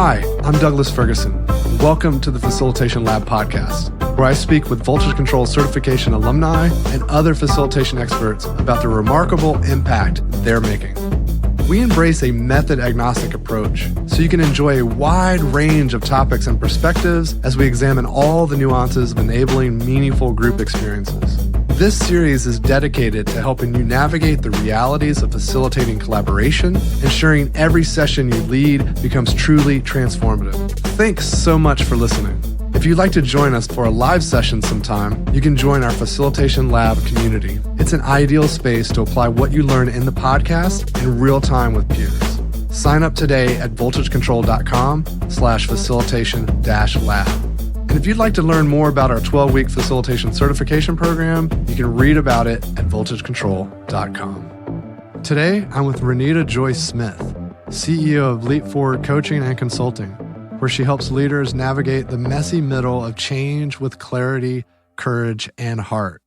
Hi, I'm Douglas Ferguson. Welcome to the Facilitation Lab Podcast, where I speak with Voltage Control certification alumni and other facilitation experts about the remarkable impact they're making. We embrace a method-agnostic approach so you can enjoy a wide range of topics and perspectives as we examine all the nuances of enabling meaningful group experiences. This series is dedicated to helping you navigate the realities of facilitating collaboration, ensuring every session you lead becomes truly transformative. Thanks so much for listening. If you'd like to join us for a live session sometime, you can join our Facilitation Lab community. It's an ideal space to apply what you learn in the podcast in real time with peers. Sign up today at voltagecontrol.com/facilitation-lab. And if you'd like to learn more about our 12-week facilitation certification program, you can read about it at voltagecontrol.com. Today, I'm with Renita Joyce Smith, CEO of Leap Forward Coaching and Consulting, where she helps leaders navigate the messy middle of change with clarity, courage, and heart.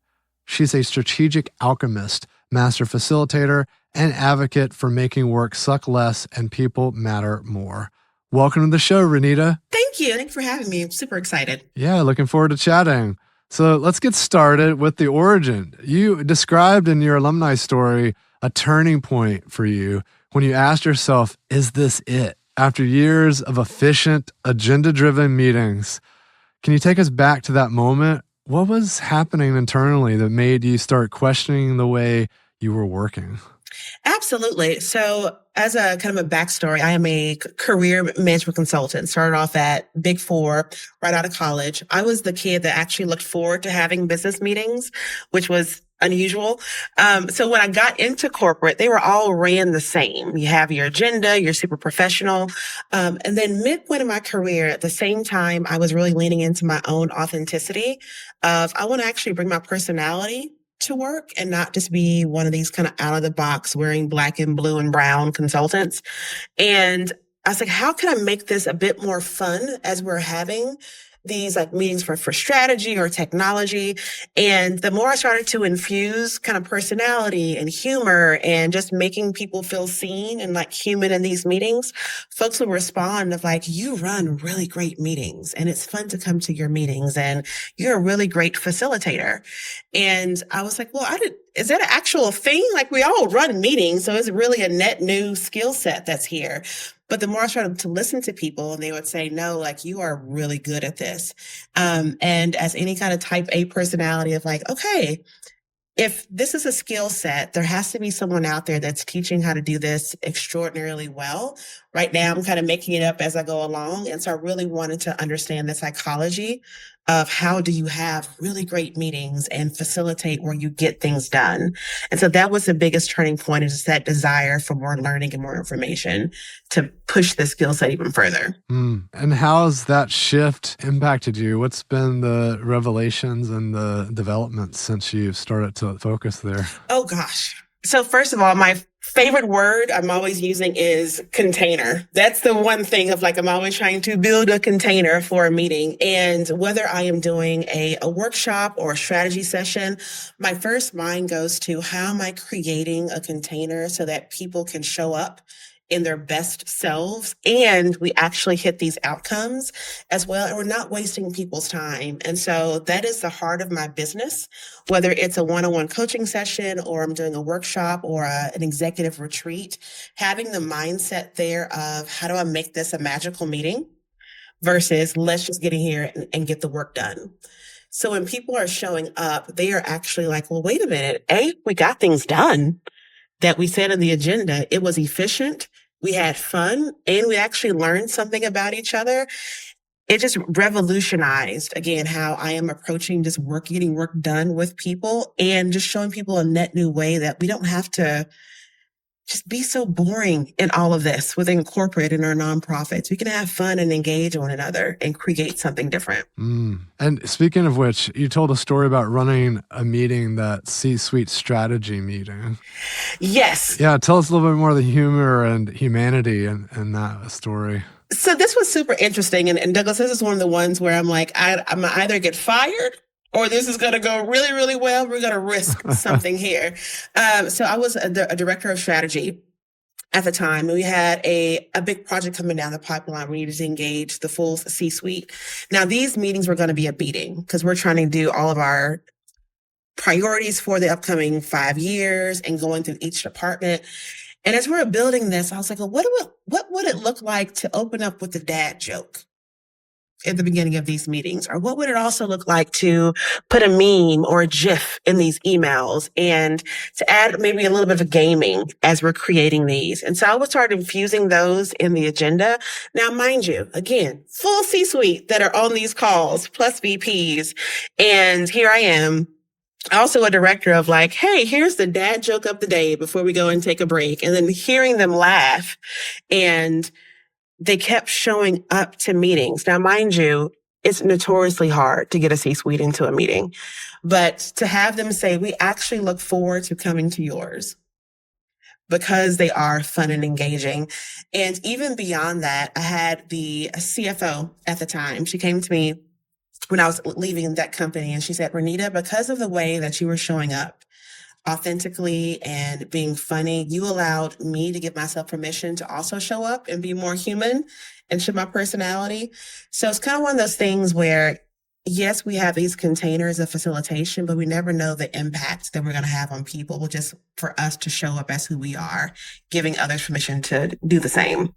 She's a strategic alchemist, master facilitator, and advocate for making work suck less and people matter more. Welcome to the show, Renita. Thank you. Thanks for having me. I'm super excited. Yeah, looking forward to chatting. So let's get started with the origin. You described in your alumni story a turning point for you when you asked yourself, is this it? After years of efficient, agenda-driven meetings, can you take us back to that moment? What was happening internally that made you start questioning the way you were working? Absolutely. So as a kind of a backstory, I am a career management consultant. Started off at Big Four right out of college. I was the kid that actually looked forward to having business meetings, which was unusual. So when I got into corporate, they were all ran the same. You have your agenda, you're super professional. And then midway in my career, at the same time, I was really leaning into my own authenticity of I want to actually bring my personality to work and not just be one of these kind of out of the box wearing black and blue and brown consultants. And I was like, how can I make this a bit more fun as we're having these like meetings for strategy or technology? And the more I started to infuse kind of personality and humor and just making people feel seen and like human in these meetings, folks will respond of like, you run really great meetings and it's fun to come to your meetings and you're a really great facilitator. And I was like, well, is that an actual thing? Like we all run meetings. So it's really a net new skill set that's here. But the more I started to listen to people and they would say, no, like you are really good at this. And as any kind of type A personality of like, okay, if this is a skill set, there has to be someone out there that's teaching how to do this extraordinarily well. Right now, I'm kind of making it up as I go along. And so I really wanted to understand the psychology of how do you have really great meetings and facilitate where you get things done. And so that was the biggest turning point, is that desire for more learning and more information to push the skill set even further. And how has that shift impacted you? What's been the revelations and the developments since you've started to focus there? Oh, gosh. So first of all, my favorite word I'm always using is container. That's the one thing of like, I'm always trying to build a container for a meeting. And whether I am doing a workshop or a strategy session, my first mind goes to how am I creating a container so that people can show up in their best selves and we actually hit these outcomes as well. And we're not wasting people's time. And so that is the heart of my business, whether it's a one-on-one coaching session or I'm doing a workshop or an executive retreat, having the mindset there of how do I make this a magical meeting versus let's just get in here and get the work done. So when people are showing up, they are actually like, well, wait a minute. We got things done that we said in the agenda. It was efficient. We had fun and we actually learned something about each other. It just revolutionized, again, how I am approaching just getting work done with people and just showing people a net new way that we don't have to just be so boring in all of this within corporate and our nonprofits. We can have fun and engage one another and create something different. And speaking of which, you told a story about running a meeting, that C-suite strategy meeting. Yes. Yeah, tell us a little bit more of the humor and humanity in that story. So this was super interesting. And Douglas, this is one of the ones where I'm like, I'm either get fired or this is going to go really, really well. We're going to risk something here. So I was a director of strategy at the time. And we had a big project coming down the pipeline. We needed to engage the full C-suite. Now, these meetings were going to be a beating because we're trying to do all of our priorities for the upcoming 5 years and going through each department. And as we were building this, I was like, well, what would it look like to open up with the dad joke at the beginning of these meetings? Or what would it also look like to put a meme or a GIF in these emails and to add maybe a little bit of gaming as we're creating these? And so I would start infusing those in the agenda. Now, mind you, again, full C-suite that are on these calls, plus VPs. And here I am, also a director of like, hey, here's the dad joke of the day before we go and take a break. And then hearing them laugh, and they kept showing up to meetings. Now, mind you, it's notoriously hard to get a C-suite into a meeting, but to have them say, we actually look forward to coming to yours because they are fun and engaging. And even beyond that, I had the CFO at the time. She came to me when I was leaving that company, and she said, Renita, because of the way that you were showing up authentically and being funny, you allowed me to give myself permission to also show up and be more human and show my personality. So it's kind of one of those things where, yes, we have these containers of facilitation, but we never know the impact that we're going to have on people just for us to show up as who we are, giving others permission to do the same.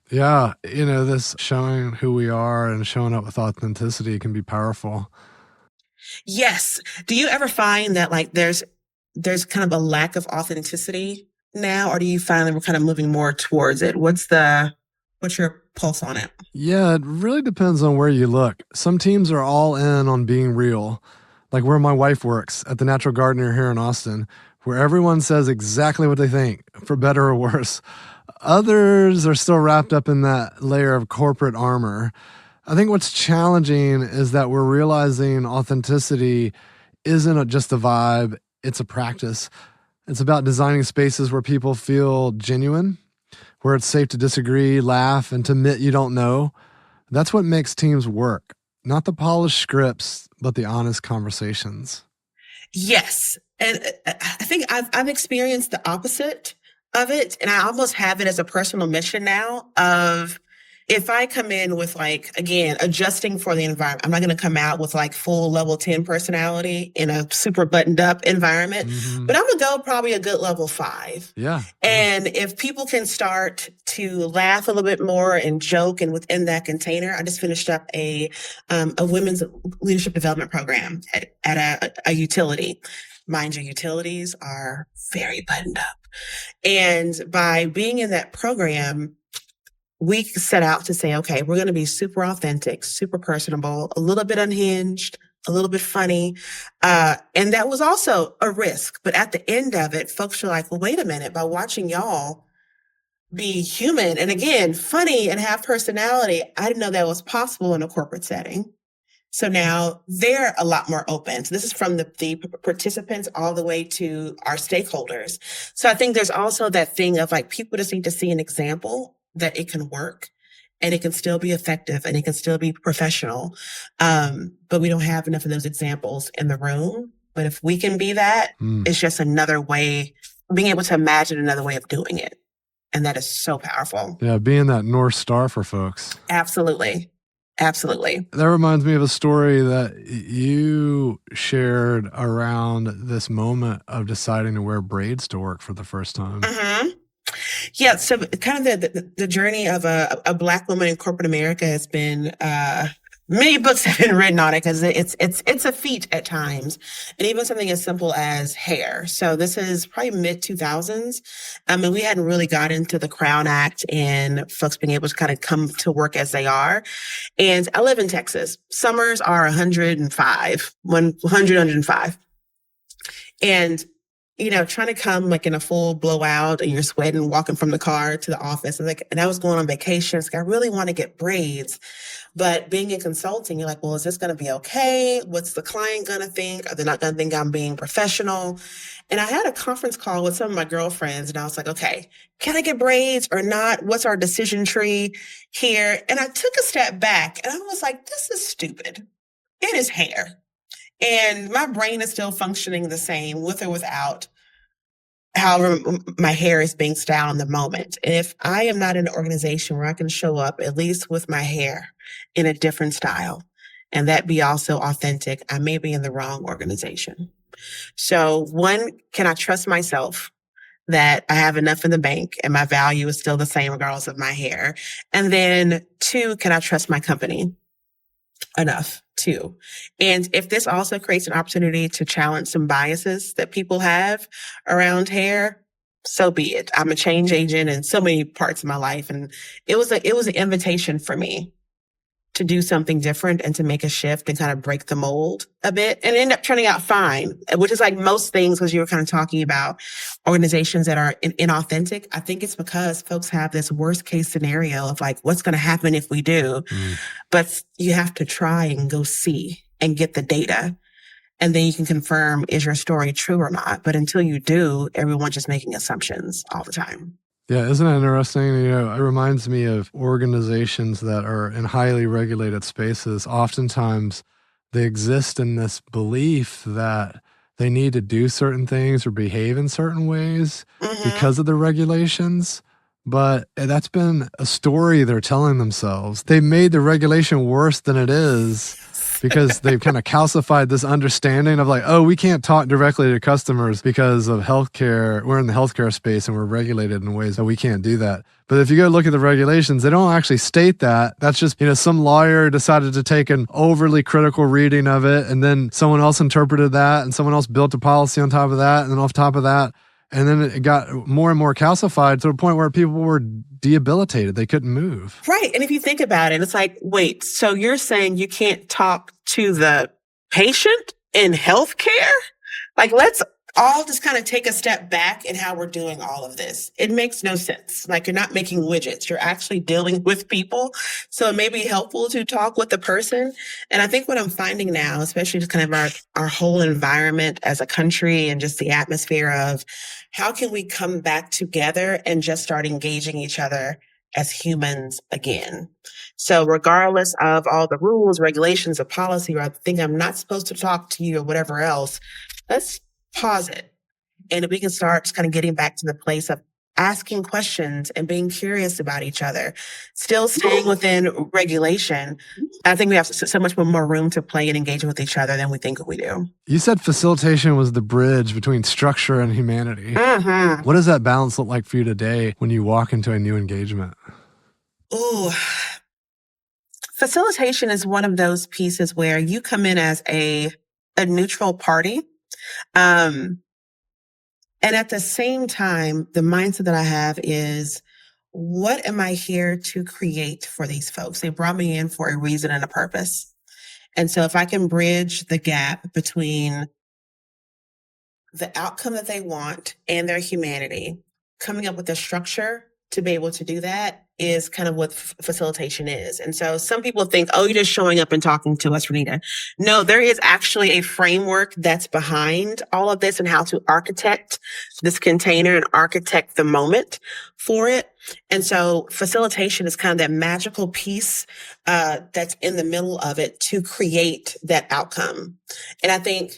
Yeah. This showing who we are and showing up with authenticity can be powerful. Yes. Do you ever find that like there's kind of a lack of authenticity now, or do you find that we're kind of moving more towards it? What's your pulse on it? Yeah, it really depends on where you look. Some teams are all in on being real, like where my wife works at the Natural Gardener here in Austin, where everyone says exactly what they think, for better or worse. Others are still wrapped up in that layer of corporate armor. I think what's challenging is that we're realizing authenticity isn't just a vibe, it's a practice. It's about designing spaces where people feel genuine, where it's safe to disagree, laugh, and to admit you don't know. That's what makes teams work. Not the polished scripts, but the honest conversations. Yes. And I think I've experienced the opposite of it. And I almost have it as a personal mission now of, if I come in with like, again, adjusting for the environment, I'm not going to come out with like full level 10 personality in a super buttoned up environment, but I'm going to go probably a good level 5. Yeah. And if people can start to laugh a little bit more and joke, and within that container, I just finished up a women's leadership development program at a utility. Mind you, utilities are very buttoned up. And by being in that program, we set out to say, okay, we're going to be super authentic, super personable, a little bit unhinged, a little bit funny. And that was also a risk. But at the end of it, folks were like, well, wait a minute, by watching y'all be human and again, funny and have personality, I didn't know that was possible in a corporate setting. So now they're a lot more open. So this is from the participants all the way to our stakeholders. So I think there's also that thing of like, people just need to see an example that it can work and it can still be effective and it can still be professional. But we don't have enough of those examples in the room. But if we can be that, it's just another way, being able to imagine another way of doing it. And that is so powerful. Yeah, being that North Star for folks. Absolutely. Absolutely. That reminds me of a story that you shared around this moment of deciding to wear braids to work for the first time. Yeah, so kind of the journey of a Black woman in corporate America has been, many books have been written on it because it's a feat at times, and even something as simple as hair. So this is probably mid 2000s, and we hadn't really got into the Crown Act and folks being able to kind of come to work as they are. And I live in Texas. Summers are 105, 105, and trying to come like in a full blowout and you're sweating, walking from the car to the office. And I was going on vacation. So I really want to get braids. But being in consulting, you're like, well, is this going to be okay? What's the client going to think? Are they not going to think I'm being professional? And I had a conference call with some of my girlfriends and I was like, okay, can I get braids or not? What's our decision tree here? And I took a step back and I was like, this is stupid. It is hair. And my brain is still functioning the same with or without however my hair is being styled in the moment. And if I am not in an organization where I can show up, at least with my hair in a different style, and that be also authentic, I may be in the wrong organization. So one, can I trust myself that I have enough in the bank and my value is still the same regardless of my hair? And then two, can I trust my company enough too? And if this also creates an opportunity to challenge some biases that people have around hair, so be it. I'm a change agent in so many parts of my life. And it was an invitation for me to do something different and to make a shift and kind of break the mold a bit, and end up turning out fine, which is like most things, because you were kind of talking about organizations that are inauthentic. I think it's because folks have this worst case scenario of like, what's going to happen if we do? But you have to try and go see and get the data. And then you can confirm, is your story true or not? But until you do, everyone's just making assumptions all the time. Yeah, isn't it interesting? It reminds me of organizations that are in highly regulated spaces. Oftentimes, they exist in this belief that they need to do certain things or behave in certain ways because of the regulations. But that's been a story they're telling themselves. They made the regulation worse than it is because they've kind of calcified this understanding of like, oh, we can't talk directly to customers because of healthcare. We're in the healthcare space and we're regulated in ways that we can't do that. But if you go look at the regulations, they don't actually state that. That's just, some lawyer decided to take an overly critical reading of it, and then someone else interpreted that, and someone else built a policy on top of that, and then off top of that. And then it got more and more calcified to a point where people were debilitated. They couldn't move. Right. And if you think about it, it's like, wait, so you're saying you can't talk to the patient in healthcare? Like, let's all just kind of take a step back in how we're doing all of this. It makes no sense. Like, you're not making widgets. You're actually dealing with people. So it may be helpful to talk with the person. And I think what I'm finding now, especially just kind of our whole environment as a country and just the atmosphere of how can we come back together and just start engaging each other as humans again. So regardless of all the rules, regulations, or policy, or I think I'm not supposed to talk to you or whatever else, let's pause it. And if we can start just kind of getting back to the place of asking questions and being curious about each other, still staying within regulation, I think we have so much more room to play and engage with each other than we think we do. You said facilitation was the bridge between structure and humanity. What does that balance look like for you today when you walk into a new engagement? Ooh, facilitation is one of those pieces where you come in as a neutral party. And at the same time, the mindset that I have is, what am I here to create for these folks? They brought me in for a reason and a purpose. And so if I can bridge the gap between the outcome that they want and their humanity, coming up with a structure to be able to do that is kind of what facilitation is. And so some people think, oh, you're just showing up and talking to us, Renita. No, there is actually a framework that's behind all of this and how to architect this container and architect the moment for it. And so facilitation is kind of that magical piece that's in the middle of it to create that outcome. And I think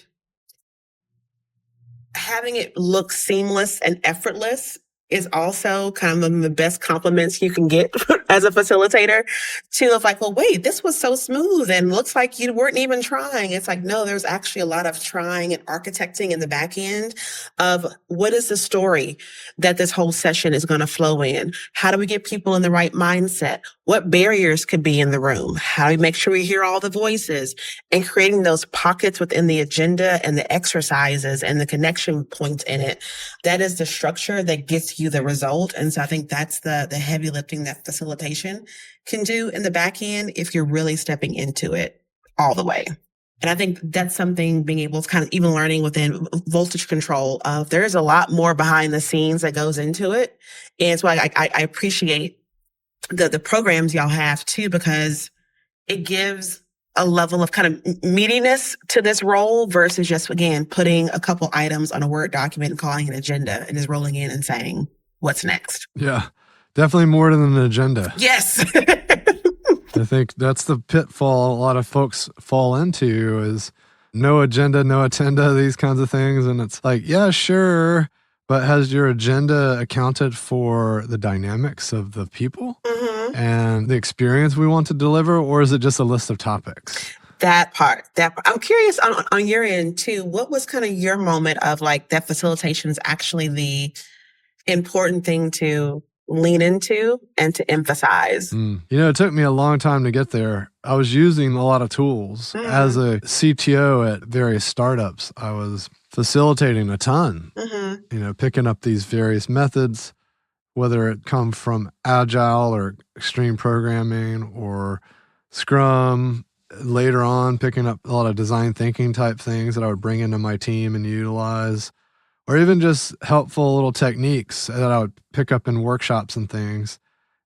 having it look seamless and effortless is also kind of the best compliments you can get as a facilitator to, of like, well, wait, this was so smooth and looks like you weren't even trying. It's like, no, there's actually a lot of trying and architecting in the back end of what is the story that this whole session is going to flow in? How do we get people in the right mindset? What barriers could be in the room? How do we make sure we hear all the voices? And creating those pockets within the agenda and the exercises and the connection points in it. That is the structure that gets you the result. And so I think that's the heavy lifting that facilitation can do in the back end if you're really stepping into it all the way. And I think that's something being able to kind of even learning within voltage control of there's a lot more behind the scenes that goes into it. And so I appreciate the programs y'all have too, because it gives a level of kind of meatiness to this role versus just, again, putting a couple items on a Word document and calling an agenda and just rolling in and saying, what's next? Yeah, definitely more than an agenda. Yes. I think that's the pitfall a lot of folks fall into is no agenda, no attenda, these kinds of things. And it's like, yeah, sure. But has your agenda accounted for the dynamics of the people and the experience we want to deliver, or is it just a list of topics? That part. I'm curious on your end too. What was kind of your moment of like that facilitation is actually the important thing to lean into and to emphasize? It took me a long time to get there. I was using a lot of tools. As a CTO at various startups, I was facilitating a ton, picking up these various methods, whether it come from Agile or extreme programming or Scrum. Later on, picking up a lot of design thinking type things that I would bring into my team and utilize, or even just helpful little techniques that I would pick up in workshops and things.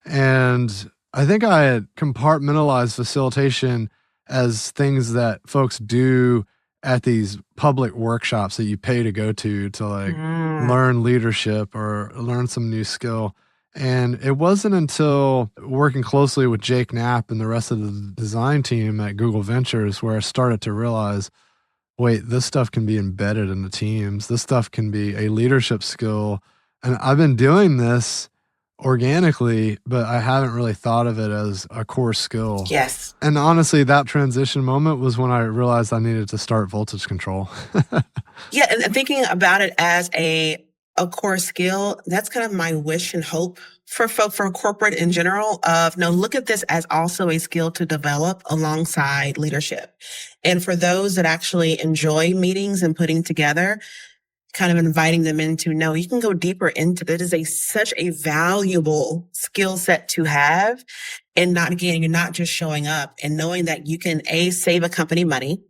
And I think I had compartmentalized facilitation as things that folks do at these public workshops that you pay to go to like learn leadership or learn some new skill. And it wasn't until working closely with Jake Knapp and the rest of the design team at Google Ventures where I started to realize, wait, this stuff can be embedded in the teams. This stuff can be a leadership skill. And I've been doing this organically, but I haven't really thought of it as a core skill. Yes. And honestly, that transition moment was when I realized I needed to start voltage control. Yeah, and thinking about it as a core skill, that's kind of my wish and hope for corporate in general of, no, look at this as also a skill to develop alongside leadership. And for those that actually enjoy meetings and putting together, kind of inviting them into, no, you can go deeper into this. It is such a valuable skill set to have. And you're not just showing up and knowing that you can save a company money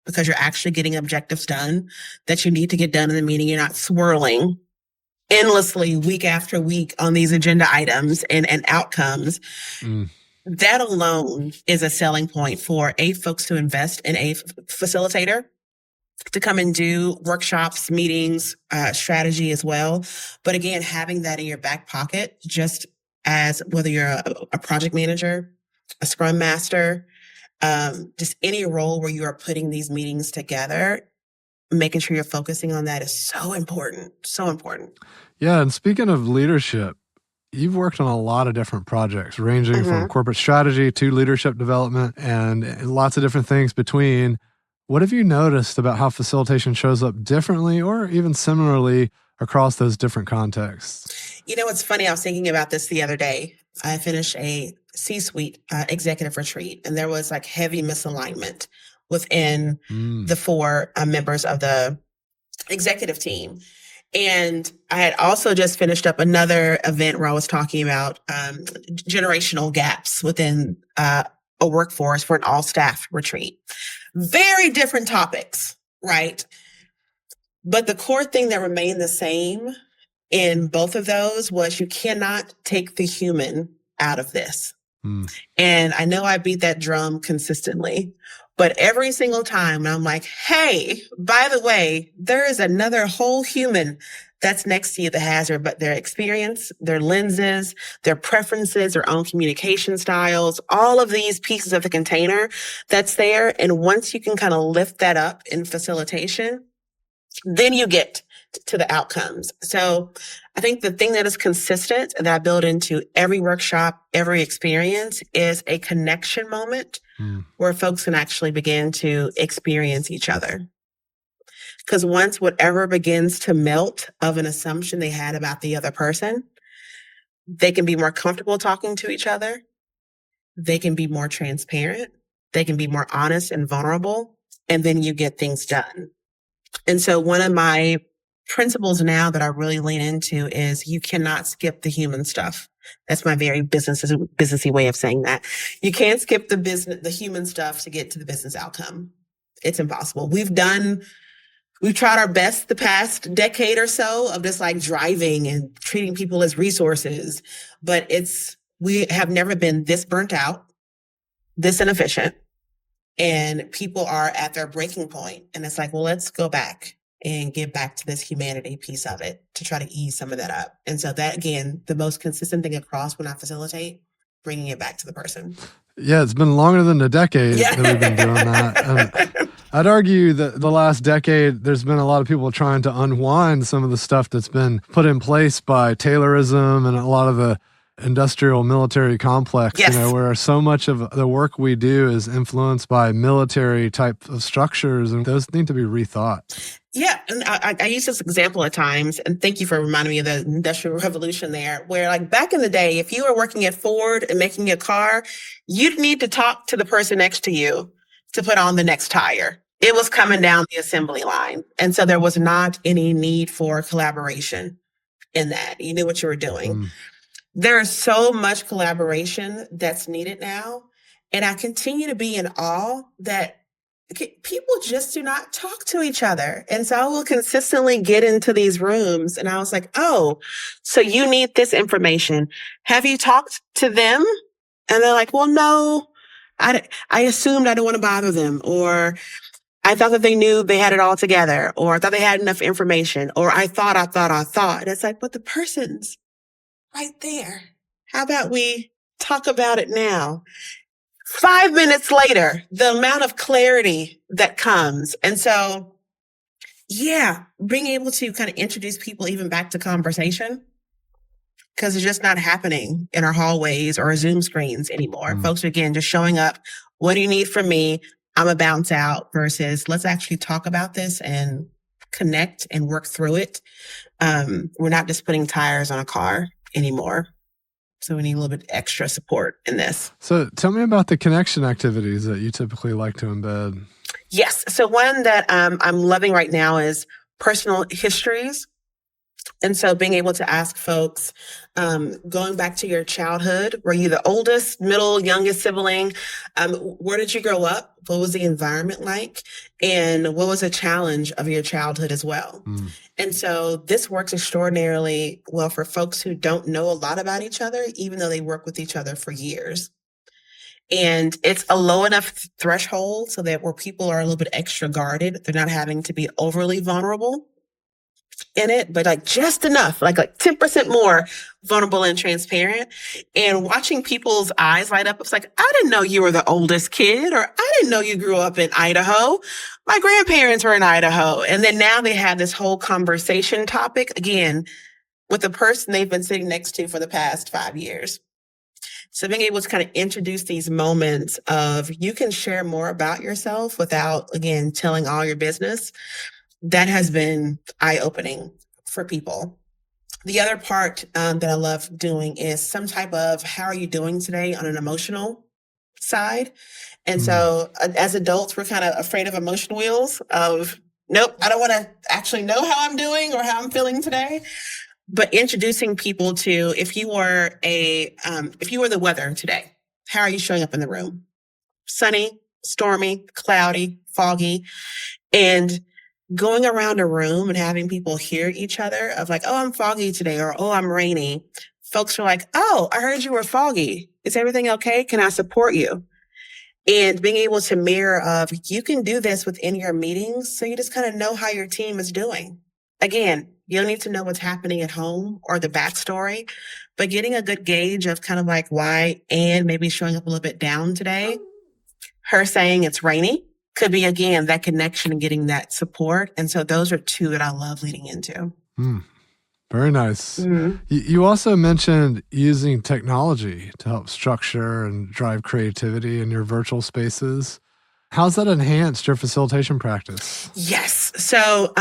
because you're actually getting objectives done that you need to get done in the meeting. You're not swirling endlessly week after week on these agenda items and outcomes. That alone is a selling point for folks to invest in a facilitator to come and do workshops, meetings, strategy as well. But again, having that in your back pocket, just as whether you're a project manager, a scrum master, just any role where you are putting these meetings together, making sure you're focusing on that is so important. So important. Yeah. And speaking of leadership, you've worked on a lot of different projects ranging from corporate strategy to leadership development and lots of different things between. What have you noticed about how facilitation shows up differently or even similarly across those different contexts? It's funny. I was thinking about this the other day. I finished a C-suite executive retreat, and there was like heavy misalignment within the 4 members of the executive team. And I had also just finished up another event where I was talking about generational gaps within a workforce for an all-staff retreat. Very different topics, right? But the core thing that remained the same in both of those was you cannot take the human out of this. And I know I beat that drum consistently, but every single time I'm like, hey, by the way, there is another whole human that's next to you that has their experience, their lenses, their preferences, their own communication styles, all of these pieces of the container that's there. And once you can kind of lift that up in facilitation, then you get to the outcomes. So I think the thing that is consistent that I build into every workshop, every experience is a connection moment where folks can actually begin to experience each other. Because once whatever begins to melt of an assumption they had about the other person, they can be more comfortable talking to each other. They can be more transparent. They can be more honest and vulnerable. And then you get things done. And so one of my principles now that I really lean into is you cannot skip the human stuff. That's my very businessy way of saying that. You can't skip the human stuff to get to the business outcome. It's impossible. We've tried our best the past decade or so of just like driving and treating people as resources, but we have never been this burnt out, this inefficient, and people are at their breaking point. And it's like, well, let's go back and get back to this humanity piece of it to try to ease some of that up. And so that, again, the most consistent thing across when I facilitate, bringing it back to the person. Yeah, it's been longer than a decade that we've been doing that. I'd argue that the last decade, there's been a lot of people trying to unwind some of the stuff that's been put in place by Taylorism and a lot of the industrial military complex, Yes. where so much of the work we do is influenced by military type of structures, and those need to be rethought. Yeah, and I use this example at times, and thank you for reminding me of the Industrial Revolution there, where like back in the day, if you were working at Ford and making a car, you'd need to talk to the person next to you to put on the next tire. It was coming down the assembly line. And so there was not any need for collaboration in that. You knew what you were doing. There is so much collaboration that's needed now. And I continue to be in awe that people just do not talk to each other. And so I will consistently get into these rooms and I was like, oh, so you need this information. Have you talked to them? And they're like, well, no, I assumed I didn't want to bother them, or I thought that they knew they had it all together, or I thought they had enough information, or I thought. And it's like, but the person's right there. How about we talk about it now? 5 minutes later, the amount of clarity that comes. And so, yeah, being able to kind of introduce people even back to conversation, because it's just not happening in our hallways or our Zoom screens anymore. Folks are, again, just showing up. What do you need from me? I'm a bounce out versus let's actually talk about this and connect and work through it. We're not just putting tires on a car anymore. So we need a little bit extra support in this. So tell me about the connection activities that you typically like to embed. Yes. So one that I'm loving right now is personal histories. And so being able to ask folks, going back to your childhood, were you the oldest, middle, youngest sibling? Where did you grow up? What was the environment like? And what was the challenge of your childhood as well? And so this works extraordinarily well for folks who don't know a lot about each other, even though they work with each other for years. And it's a low enough threshold so that where people are a little bit extra guarded, they're not having to be overly vulnerable in it, but like just enough, like 10% more vulnerable and transparent. And watching people's eyes light up, it's like, I didn't know you were the oldest kid, or I didn't know you grew up in Idaho. My grandparents were in Idaho. And then now they have this whole conversation topic again with the person they've been sitting next to for the past 5 years. So being able to kind of introduce these moments of you can share more about yourself without, again, telling all your business. That has been eye-opening for people. The other part that I love doing is some type of how are you doing today on an emotional side. And so as adults, we're kind of afraid of emotion wheels of, nope, I don't want to actually know how I'm doing or how I'm feeling today. But introducing people to if you were the weather today, how are you showing up in the room? Sunny, stormy, cloudy, foggy, and going around a room and having people hear each other of like, oh, I'm foggy today, or oh, I'm rainy. Folks are like, oh, I heard you were foggy. Is everything okay? Can I support you? And being able to mirror of you can do this within your meetings, so you just kind of know how your team is doing. Again, you don't need to know what's happening at home or the backstory, but getting a good gauge of kind of like why Anne may be showing up a little bit down today. Her saying it's rainy could be, again, that connection and getting that support. And so those are two that I love leading into. Very nice. You also mentioned using technology to help structure and drive creativity in your virtual spaces. How's that enhanced your facilitation practice? Yes. So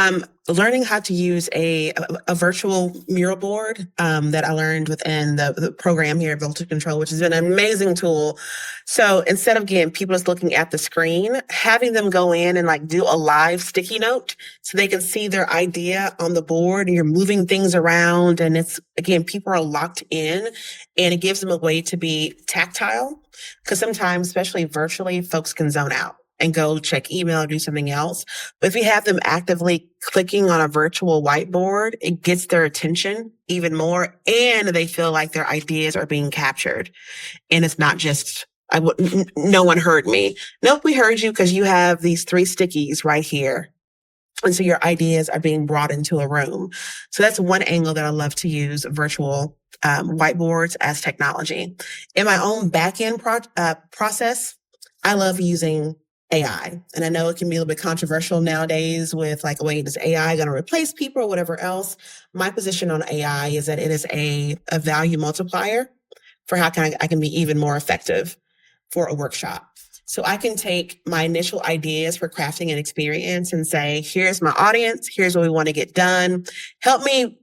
learning how to use a virtual mural board that I learned within the program here at Voltage Control, which has been an amazing tool. So instead of, again, people just looking at the screen, having them go in and like do a live sticky note so they can see their idea on the board and you're moving things around. And it's, again, people are locked in and it gives them a way to be tactile, because sometimes, especially virtually, folks can zone out and go check email or do something else. But if you have them actively clicking on a virtual whiteboard, it gets their attention even more, and they feel like their ideas are being captured. And it's not just, no one heard me. Nope, we heard you because you have these 3 stickies right here. And so your ideas are being brought into a room. So that's one angle that I love to use virtual whiteboards as technology. In my own back-end process, I love using AI. And I know it can be a little bit controversial nowadays with like, wait, is AI going to replace people or whatever else? My position on AI is that it is a value multiplier for how I can be even more effective for a workshop. So I can take my initial ideas for crafting an experience and say, here's my audience. Here's what we want to get done. Help me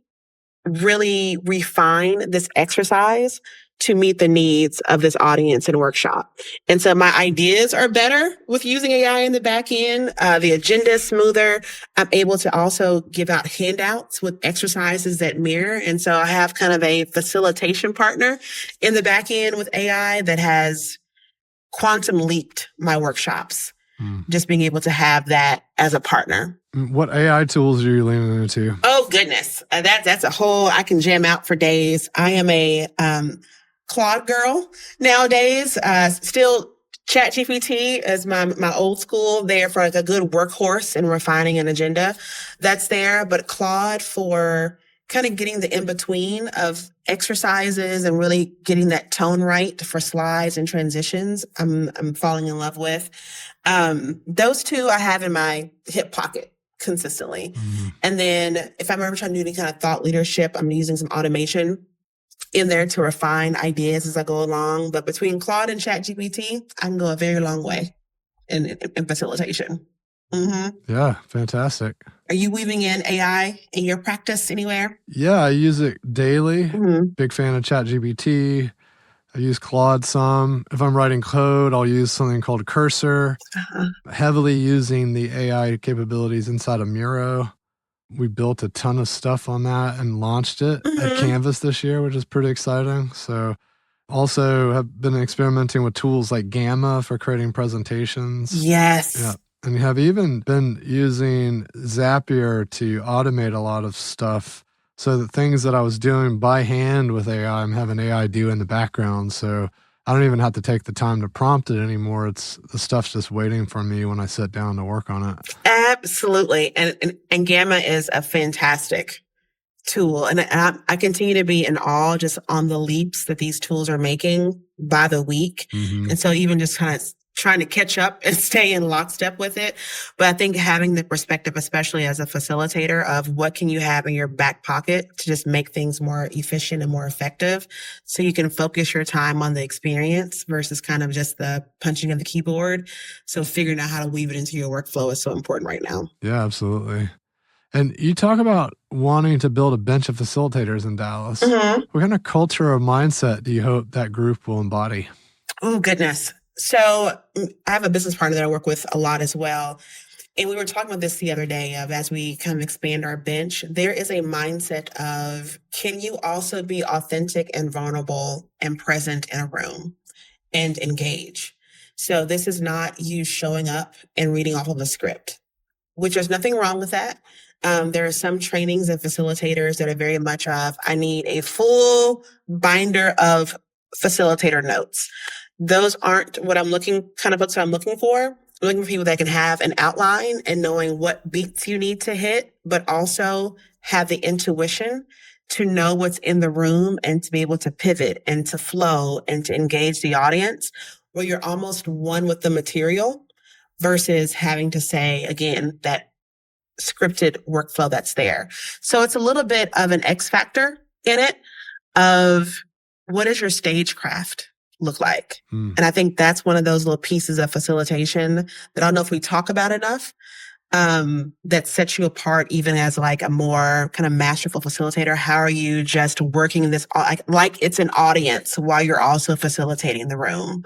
really refine this exercise to meet the needs of this audience and workshop. And so my ideas are better with using AI in the back end. The agenda is smoother. I'm able to also give out handouts with exercises that mirror. And so I have kind of a facilitation partner in the back end with AI that has quantum leaped my workshops. Just being able to have that as a partner. What AI tools are you leaning into? Oh, goodness. That's a whole, I can jam out for days. I am a Claude girl nowadays. Still ChatGPT is my old school there for like a good workhorse and refining an agenda. That's there. But Claude for kind of getting the in-between of exercises and really getting that tone right for slides and transitions, I'm falling in love with. Those two I have in my hip pocket consistently. And then if I'm ever trying to do any kind of thought leadership, I'm using some automation in there to refine ideas as I go along. But between Claude and ChatGPT, I can go a very long way in facilitation. Yeah, fantastic. Are you weaving in AI in your practice anywhere? Yeah, I use it daily. Big fan of ChatGPT. I use Claude some. If I'm writing code, I'll use something called Cursor. Heavily using the AI capabilities inside of Miro. We built a ton of stuff on that and launched it at Canvas this year, which is pretty exciting. So also have been experimenting with tools like Gamma for creating presentations. Yes. Yeah. And have even been using Zapier to automate a lot of stuff. So the things that I was doing by hand with AI, I'm having AI do in the background. So I don't even have to take the time to prompt it anymore. The stuff's just waiting for me when I sit down to work on it. Absolutely. And Gamma is a fantastic tool. And I continue to be in awe just on the leaps that these tools are making by the week. And so even just kind of trying to catch up and stay in lockstep with it. But I think having the perspective, especially as a facilitator, of what can you have in your back pocket to just make things more efficient and more effective so you can focus your time on the experience versus kind of just the punching of the keyboard. So figuring out how to weave it into your workflow is so important right now. Yeah, absolutely. And you talk about wanting to build a bench of facilitators in Dallas. What kind of culture or mindset do you hope that group will embody? Oh, goodness. So I have a business partner that I work with a lot as well. And we were talking about this the other day of as we kind of expand our bench, there is a mindset of, can you also be authentic and vulnerable and present in a room and engage? So this is not you showing up and reading off of a script, which there's nothing wrong with that. There are some trainings and facilitators that are very much of, I need a full binder of facilitator notes. Those aren't what I'm looking for. I'm looking for people that can have an outline and knowing what beats you need to hit, but also have the intuition to know what's in the room and to be able to pivot and to flow and to engage the audience where you're almost one with the material versus having to say, again, that scripted workflow that's there. So it's a little bit of an X factor in it of what does your stagecraft look like? And I think that's one of those little pieces of facilitation that I don't know if we talk about enough, that sets you apart even as like a more kind of masterful facilitator. How are you just working in this, like it's an audience while you're also facilitating the room?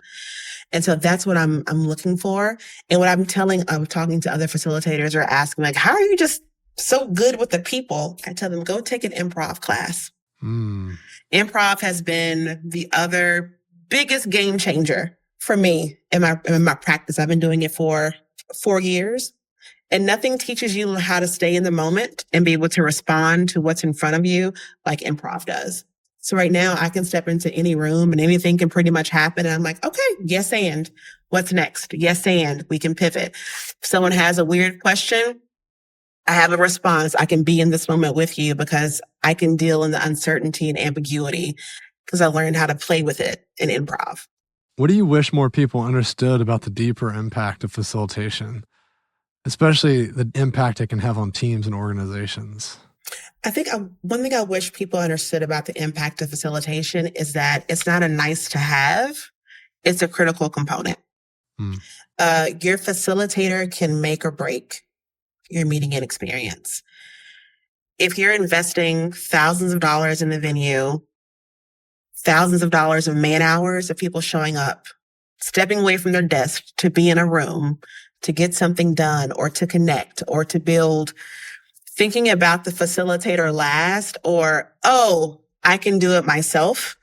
And so that's what I'm looking for. And what I'm talking to other facilitators or asking like, how are you just so good with the people? I tell them, go take an improv class. Improv has been the other biggest game changer for me in my practice. I've been doing it for 4 years, and nothing teaches you how to stay in the moment and be able to respond to what's in front of you like improv does. So right now I can step into any room and anything can pretty much happen. And I'm like, okay, yes, and what's next? Yes, and we can pivot. If someone has a weird question, I have a response. I can be in this moment with you because I can deal in the uncertainty and ambiguity because I learned how to play with it in improv. What do you wish more people understood about the deeper impact of facilitation, especially the impact it can have on teams and organizations? I think one thing I wish people understood about the impact of facilitation is that it's not a nice to have, it's a critical component. Your facilitator can make or break your meeting and experience. If you're investing thousands of dollars in the venue, thousands of dollars of man hours of people showing up, stepping away from their desk to be in a room, to get something done or to connect or to build, thinking about the facilitator last, or, oh, I can do it myself,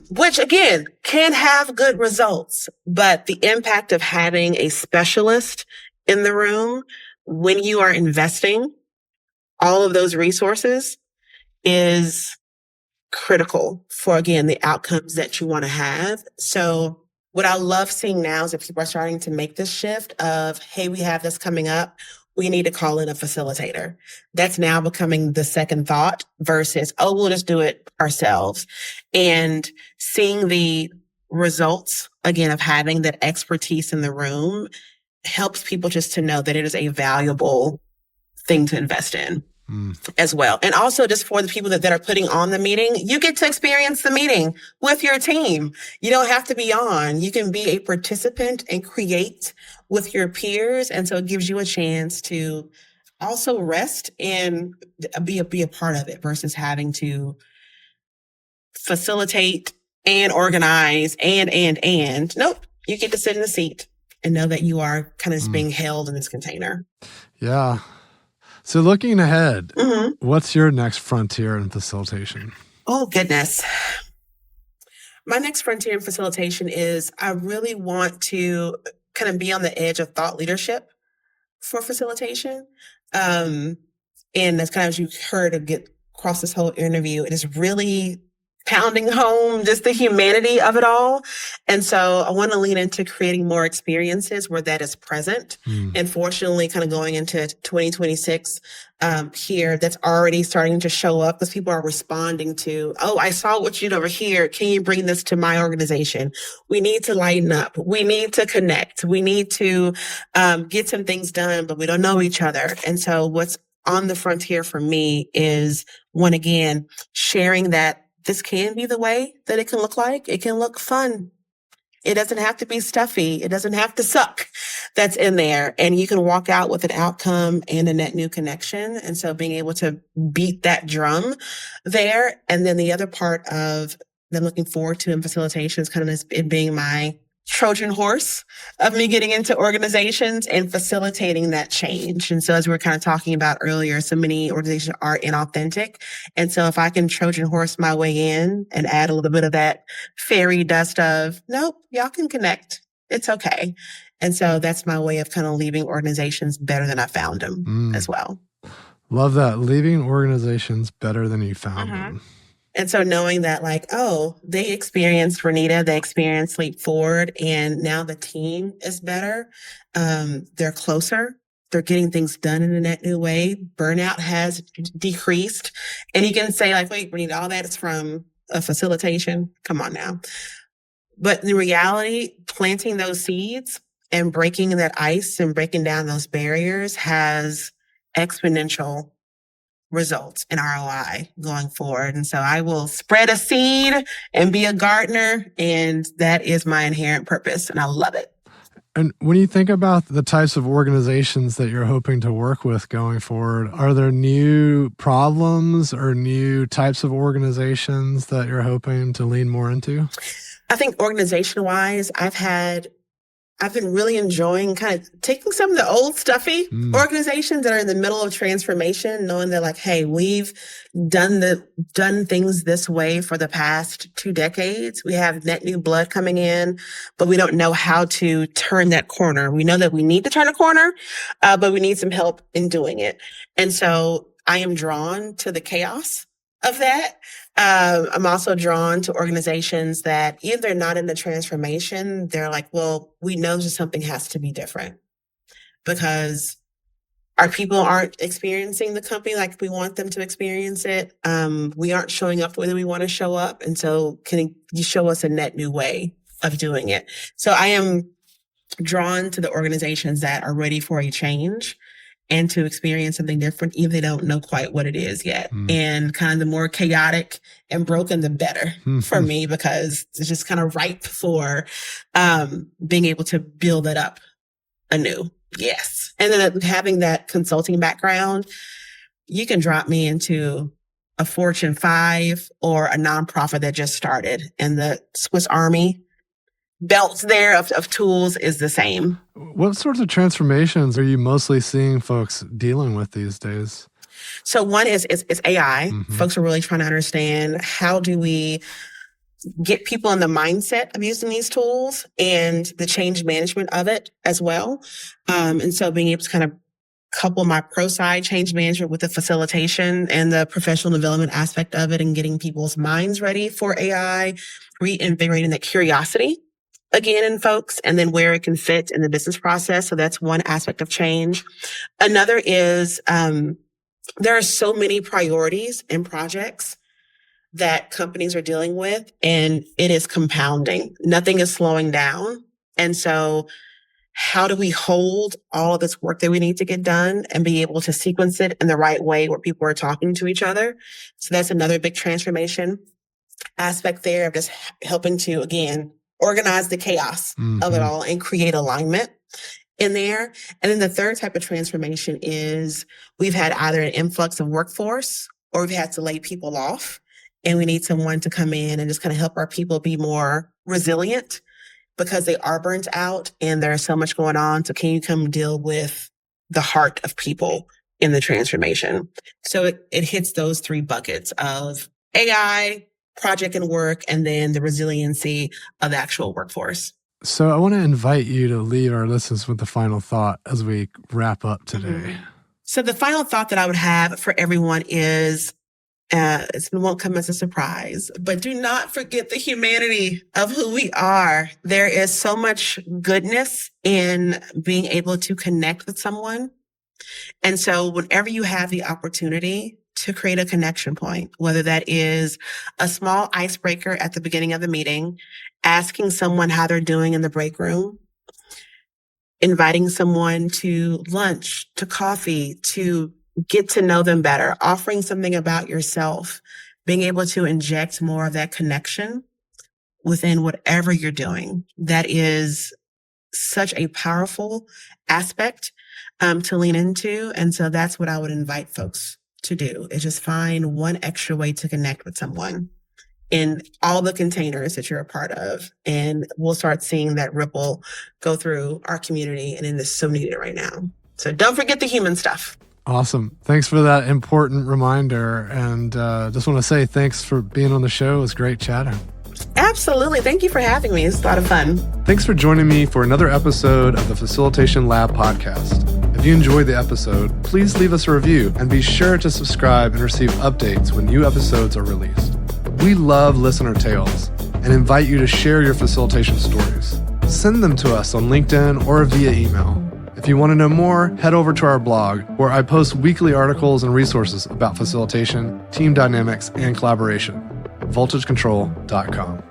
which again can have good results, but the impact of having a specialist in the room when you are investing all of those resources is critical for, again, the outcomes that you want to have. So what I love seeing now is that people are starting to make this shift of, hey, we have this coming up. We need to call in a facilitator. That's now becoming the second thought versus, oh, we'll just do it ourselves. And seeing the results, again, of having that expertise in the room helps people just to know that it is a valuable thing to invest in as well. And also just for the people that are putting on the meeting, you get to experience the meeting with your team. You don't have to be on. You can be a participant and create with your peers. And so it gives you a chance to also rest and be a part of it versus having to facilitate and organize and. Nope. You get to sit in the seat and know that you are kind of just being held in this container. Yeah. So looking ahead, what's your next frontier in facilitation? Oh, goodness. My next frontier in facilitation is I really want to kind of be on the edge of thought leadership for facilitation. And that's kind of, as you heard of get across this whole interview, it is really pounding home just the humanity of it all. And so I want to lean into creating more experiences where that is present. And fortunately, kind of going into 2026 here, that's already starting to show up because people are responding to, oh, I saw what you did over here. Can you bring this to my organization? We need to lighten up. We need to connect. We need to get some things done, but we don't know each other. And so what's on the frontier for me is, one, again, sharing that this can be the way that it can look like. It can look fun. It doesn't have to be stuffy. It doesn't have to suck. That's in there. And you can walk out with an outcome and a net new connection. And so being able to beat that drum there. And then the other part of that I'm looking forward to in facilitation is kind of it being my Trojan horse of me getting into organizations and facilitating that change. And so as we were kind of talking about earlier, so many organizations are inauthentic. And so if I can Trojan horse my way in and add a little bit of that fairy dust of, nope, y'all can connect. It's okay. And so that's my way of kind of leaving organizations better than I found them as well. Love that. Leaving organizations better than you found them. And so knowing that, like, oh, they experienced Renita, they experienced Leap Forward, and now the team is better. They're closer. They're getting things done in a net new way. Burnout has decreased. And you can say, like, wait, Renita, all that is from a facilitation. Come on now. But in reality, planting those seeds and breaking that ice and breaking down those barriers has exponential results in ROI going forward. And so I will spread a seed and be a gardener. And that is my inherent purpose. And I love it. And when you think about the types of organizations that you're hoping to work with going forward, are there new problems or new types of organizations that you're hoping to lean more into? I think organization-wise, I've been really enjoying kind of taking some of the old stuffy organizations that are in the middle of transformation, knowing that, like, hey, we've done things this way for the past 2 decades. We have net new blood coming in, but we don't know how to turn that corner. We know that we need to turn a corner, but we need some help in doing it. And so I am drawn to the chaos of that. I'm also drawn to organizations that either not in the transformation, they're like, well, we know that something has to be different because our people aren't experiencing the company like we want them to experience it. We aren't showing up the way that we want to show up. And so can you show us a net new way of doing it. So I am drawn to the organizations that are ready for a change and to experience something different, even if they don't know quite what it is yet. And kind of the more chaotic and broken, the better for me, because it's just kind of ripe for being able to build it up anew. Yes. And then having that consulting background, you can drop me into a Fortune 5 or a nonprofit that just started, and the Swiss Army belt there of tools is the same. What sorts of transformations are you mostly seeing folks dealing with these days? So one is AI. Folks are really trying to understand, how do we get people in the mindset of using these tools and the change management of it as well. And so being able to kind of couple my pro side change management with the facilitation and the professional development aspect of it, and getting people's minds ready for AI, reinvigorating that curiosity again in folks, and then where it can fit in the business process. So that's one aspect of change. Another is there are so many priorities and projects that companies are dealing with, and it is compounding. Nothing is slowing down. And so how do we hold all of this work that we need to get done and be able to sequence it in the right way where people are talking to each other? So that's another big transformation aspect there, of just helping to, again, organize the chaos of it all and create alignment in there. And then the third type of transformation is we've had either an influx of workforce, or we've had to lay people off, and we need someone to come in and just kind of help our people be more resilient, because they are burnt out and there's so much going on. So can you come deal with the heart of people in the transformation? So it hits those three buckets of AI, project and work, and then the resiliency of the actual workforce. So I want to invite you to leave our listeners with the final thought as we wrap up today. So the final thought that I would have for everyone is, it won't come as a surprise, but do not forget the humanity of who we are. There is so much goodness in being able to connect with someone. And so whenever you have the opportunity to create a connection point, whether that is a small icebreaker at the beginning of the meeting, asking someone how they're doing in the break room, inviting someone to lunch, to coffee, to get to know them better, offering something about yourself, being able to inject more of that connection within whatever you're doing. That is such a powerful aspect to lean into. And so that's what I would invite folks to do, is just find one extra way to connect with someone in all the containers that you're a part of. And we'll start seeing that ripple go through our community, and it is so needed right now. So don't forget the human stuff. Awesome. Thanks for that important reminder. And just want to say thanks for being on the show. It was great chatting. Absolutely. Thank you for having me. It's a lot of fun. Thanks for joining me for another episode of the Facilitation Lab Podcast. If you enjoyed the episode, please leave us a review and be sure to subscribe and receive updates when new episodes are released. We love listener tales and invite you to share your facilitation stories. Send them to us on LinkedIn or via email. If you want to know more, head over to our blog, where I post weekly articles and resources about facilitation, team dynamics, and collaboration. voltagecontrol.com.